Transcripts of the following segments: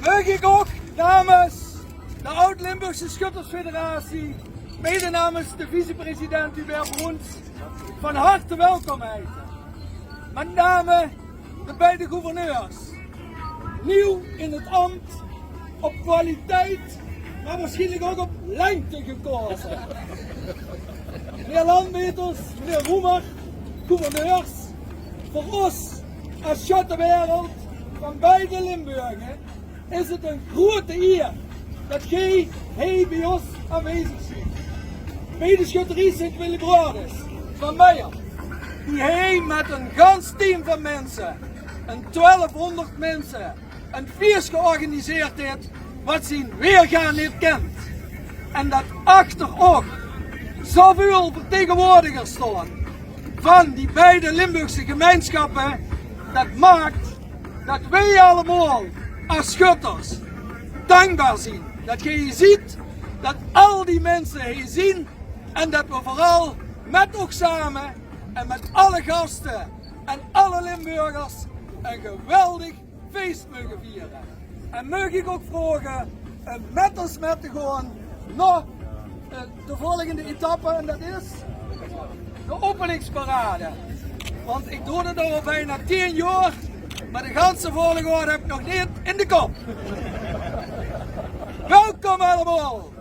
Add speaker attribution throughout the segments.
Speaker 1: Mag ik ook namens de Oud Limburgs Schuttersfederatie, mede namens de vicepresident Hubert Broens, van harte welkom heten. Met name de beide gouverneurs, nieuw in het ambt, op kwaliteit, maar waarschijnlijk ook op lengte gekozen. Meneer Landmeters, meneer Roemer, gouverneurs, voor ons als schutterwereld van beide Limburgen is het een grote eer dat gij hier bij ons aanwezig bent. Bij de Schutterij Sint-Willibrordus van Meijel, die hij met een gans team van mensen, een 1200 mensen, een feest georganiseerd heeft wat zijn weergaan niet kent. En dat achter ook zoveel vertegenwoordigers staan van die beide Limburgse gemeenschappen, dat maakt dat wij allemaal als schutters dankbaar zijn. Dat je hier ziet dat al die mensen hier zien en dat we vooral met ook samen en met alle gasten en alle Limburgers een geweldig feest mogen vieren. En mag ik ook vragen met ons met te gaan naar de volgende etappe, en dat is de openingsparade. Want ik doe het al bijna 10 jaar, maar de ganse volgorde heb ik nog niet in de kop. Welkom allemaal!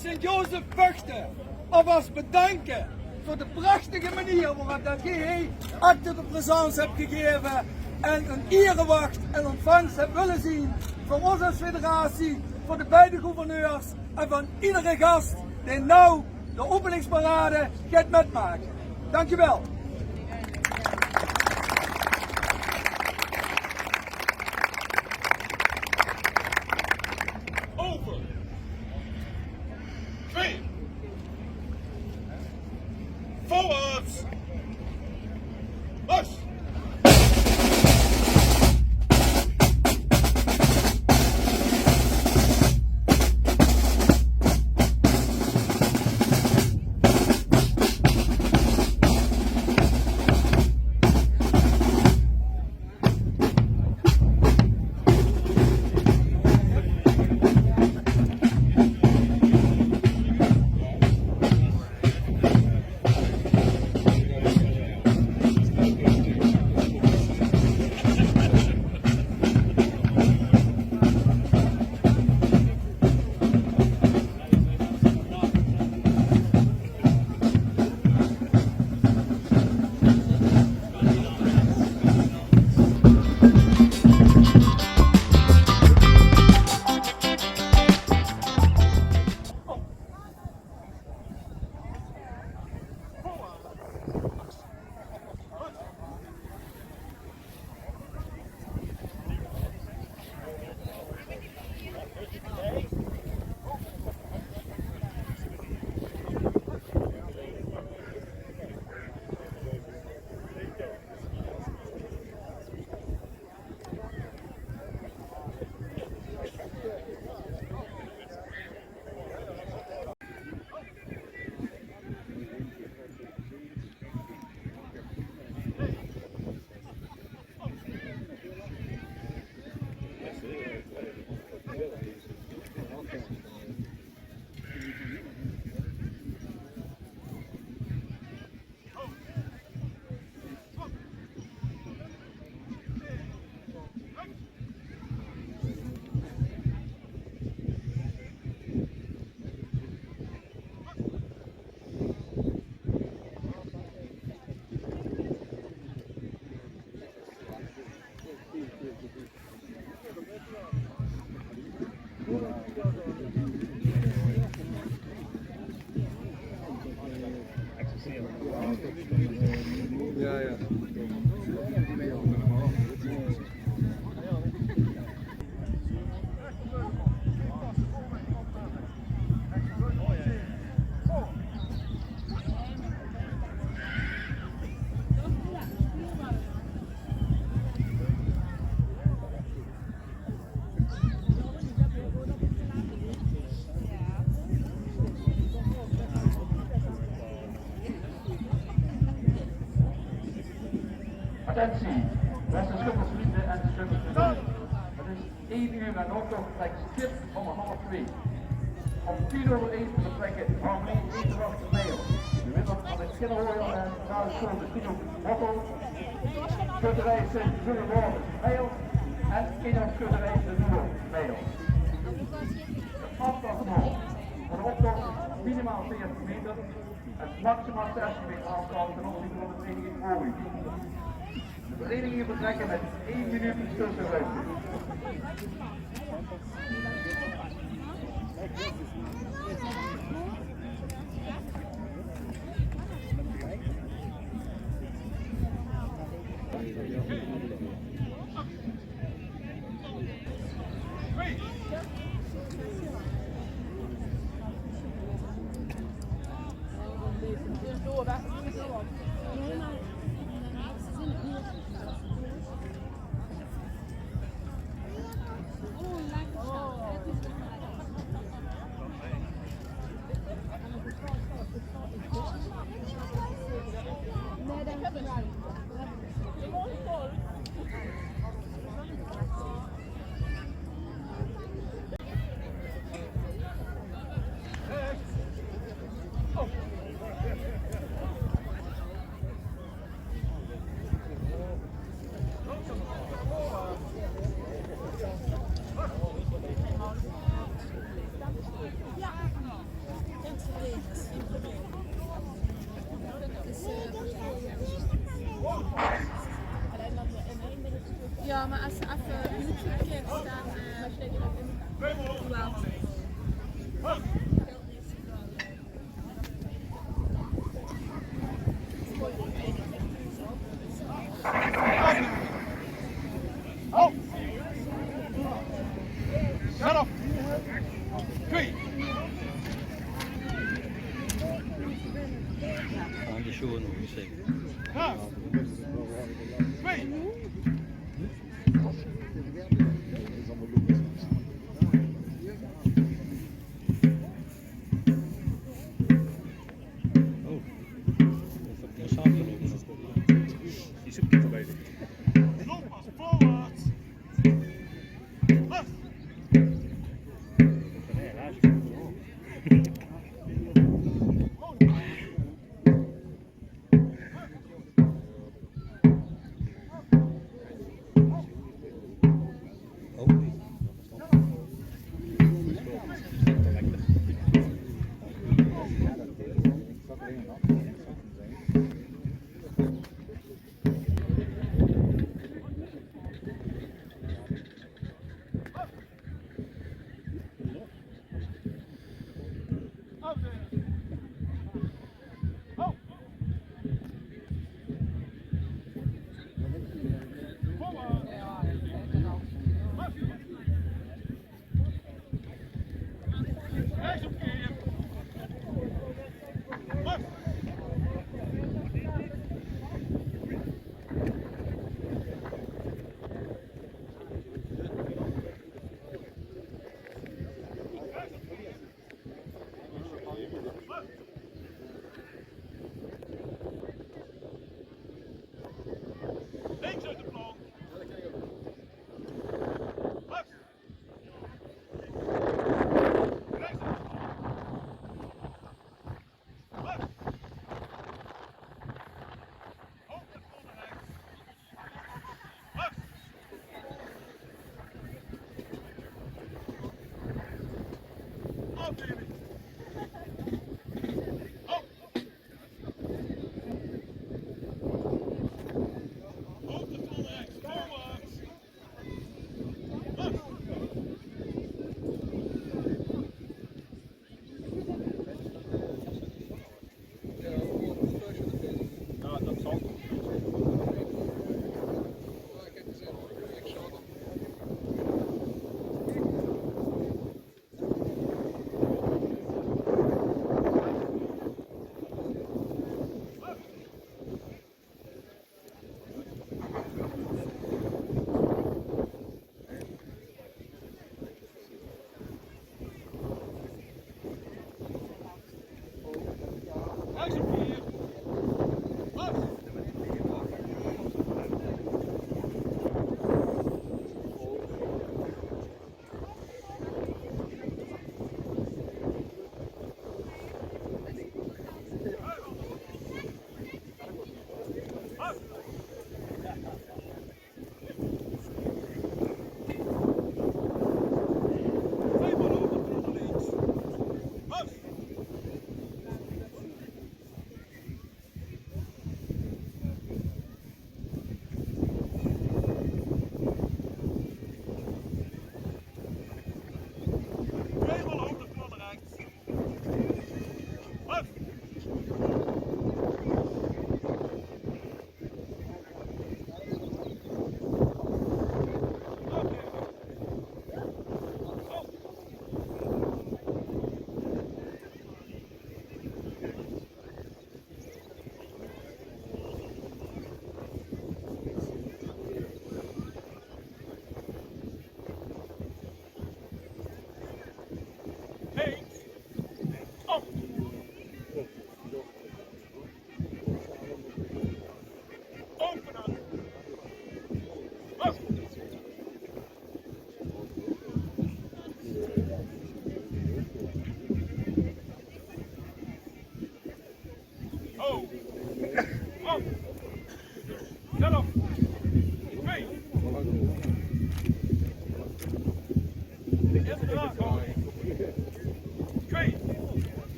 Speaker 1: Sint-Jozef Buchten alvast bedanken voor de prachtige manier waarop dat jij acte de présence hebt gegeven en een erewacht en ontvangst hebt willen zien van ons als federatie, voor de beide gouverneurs en van iedere gast die nou de openingsparade gaat metmaken. Dankjewel.
Speaker 2: Over. 2. Voorwaarts. Mars.
Speaker 3: Attentie, beste schuttersvrienden en schuttersvrienden. Het is 1 uur en optocht trekt stipt om 1:30. Om 1:10 vertrekken Harmonie Etenwacht Meijel. De winnaar van het kinderhoorn en traditioneel de Tino Wortel. Schutterij Sint-Jozef Meijel en Schutterij de Nieuwe Meijel. De afstand voor de optocht minimaal 40 meter en maximaal 60 meter afstand ten opzichte van de vereniging Ooi. De verenigingen vertrekken met 1 minuut tussenruimte.
Speaker 4: Ja, maar als ze even YouTube kijkt, dan steek je dat in. Wel.
Speaker 2: Zet op. 2.
Speaker 5: Aan de show nog eens zeker.
Speaker 2: Ja. 2.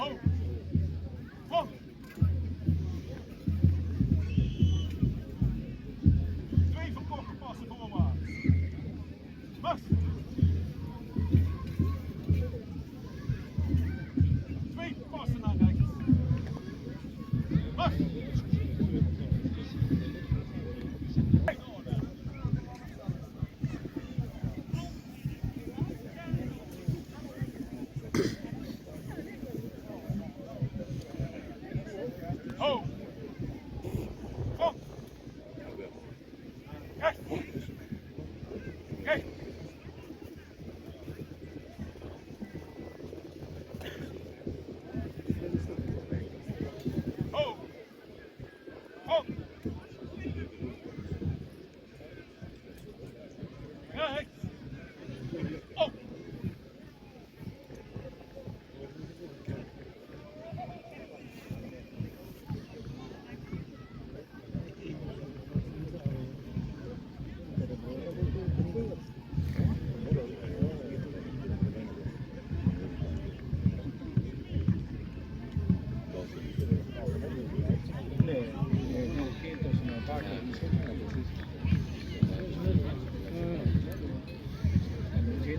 Speaker 2: Ho. Kom. Twee verkorte passen voorwaarts. Mars. Twee passen naar rechts. Mars. Ho! Kom! Recht! Recht! Ho! Kom! Recht! Op!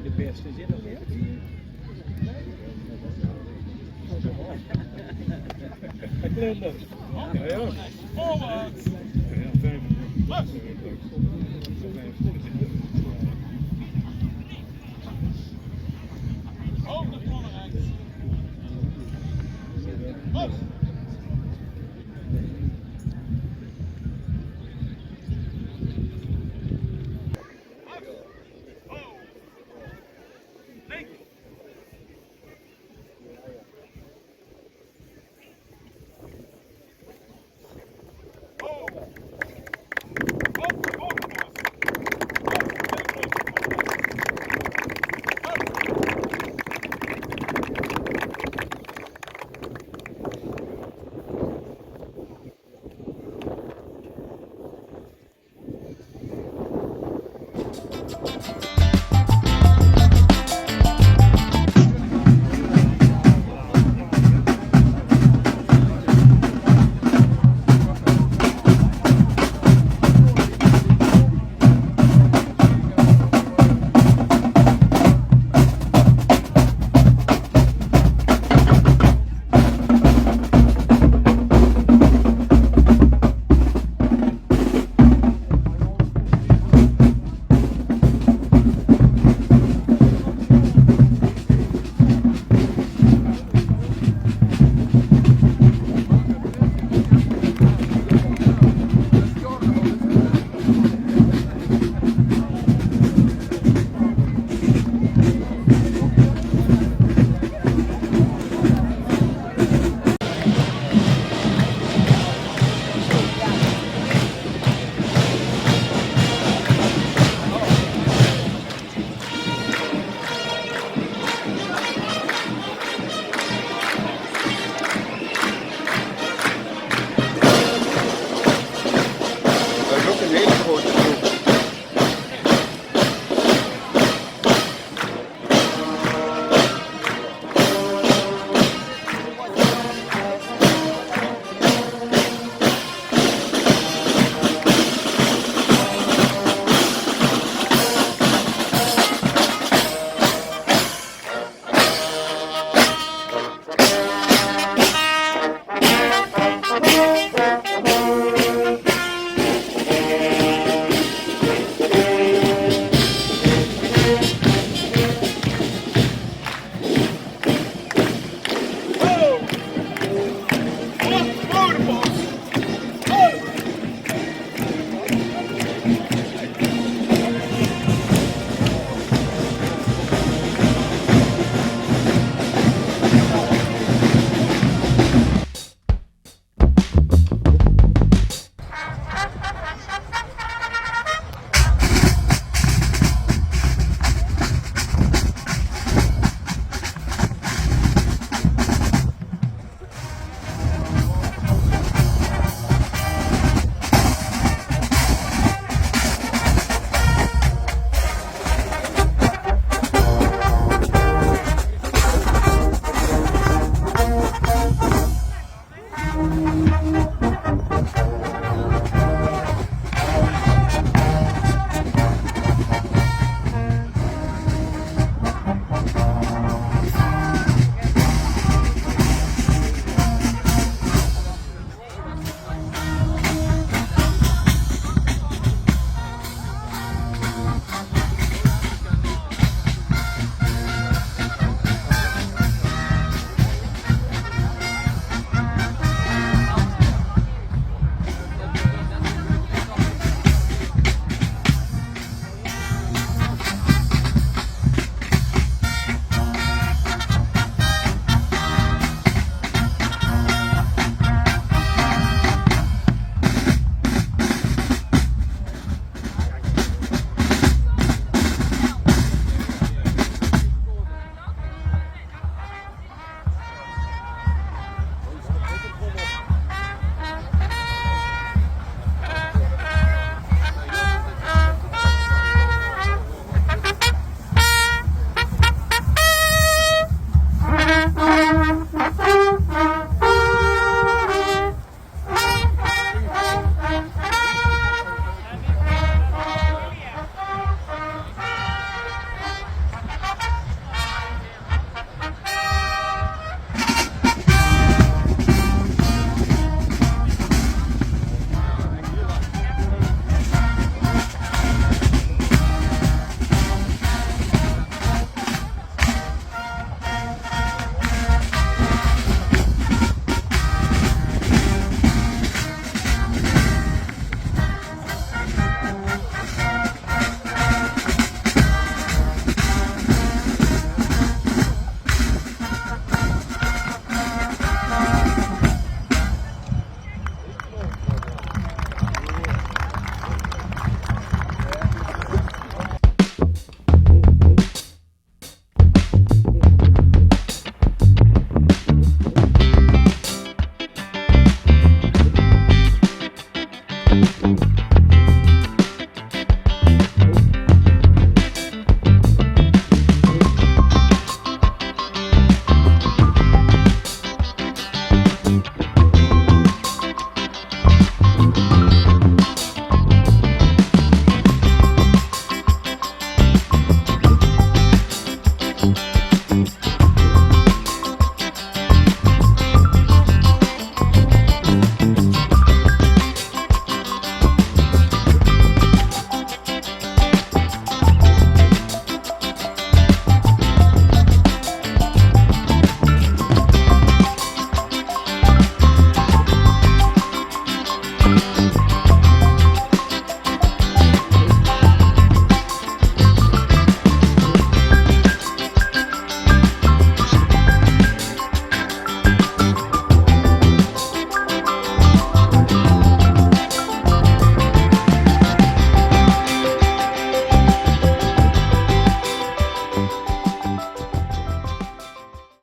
Speaker 5: De beste zin nog niet.
Speaker 2: Voorwaarts! Mars! Ho!